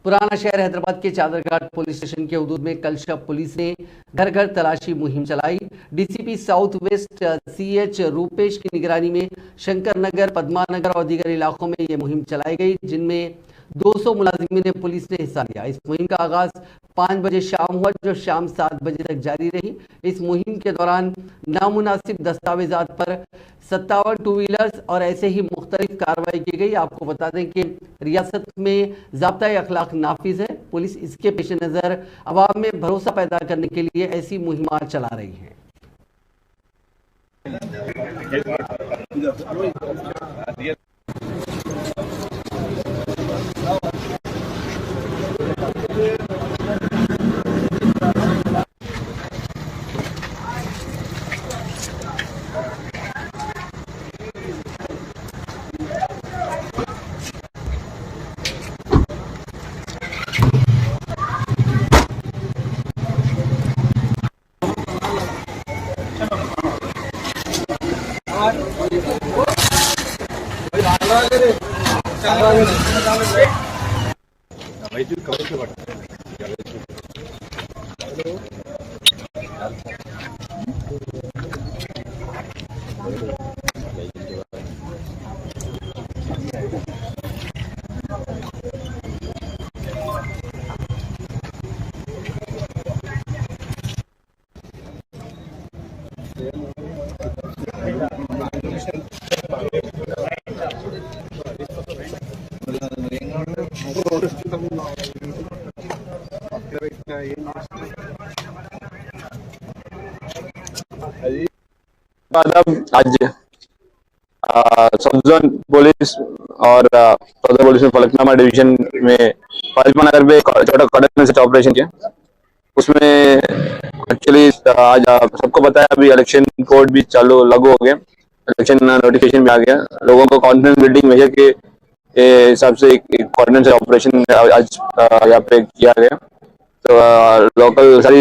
पुराना शहर हैदराबाद के चादरघाट पुलिस स्टेशन के हदूद में कल शब पुलिस ने घर घर तलाशी मुहिम चलाई। DCP south west CH Rupesh की निगरानी में शंकर नगर, पद्मा नगर और दीगर इलाकों में ये मुहिम चलाई गई, जिनमें 200 मुलाजिमीन पुलिस ने हिस्सा लिया। इस मुहिम का आगाज 5 बजे शाम हुआ, जो शाम 7 बजे तक जारी रही। इस मुहिम के दौरान नामुनासिब दस्तावेजात पर 57 टू व्हीलर्स और ऐसे ही मुख्तलिफ कार्रवाई की गई। आपको बता दें कि रियासत में ज़ाब्ता-ए-अखलाक नाफिज है। पुलिस इसके पेश नज़र अवाम में भरोसा पैदा करने के लिए ऐसी मुहिमात चला रही है। आज साउथ जोन पुलिस और सदर पुलिस में फलकनामा डिवीजन में पद्मा नगर में छोटा कड़क से ऑपरेशन किया। उसमें एक्चुअली आज सबको पता है अभी इलेक्शन कोड भी लागू हो गया, इलेक्शन नोटिफिकेशन भी आ गया। लोगों को कॉन्फिडेंस बिल्डिंग मेजर के हिसाब से एक कोऑर्डिनेशन ऑपरेशन आज यहाँ पे किया गया। तो लोकल सारी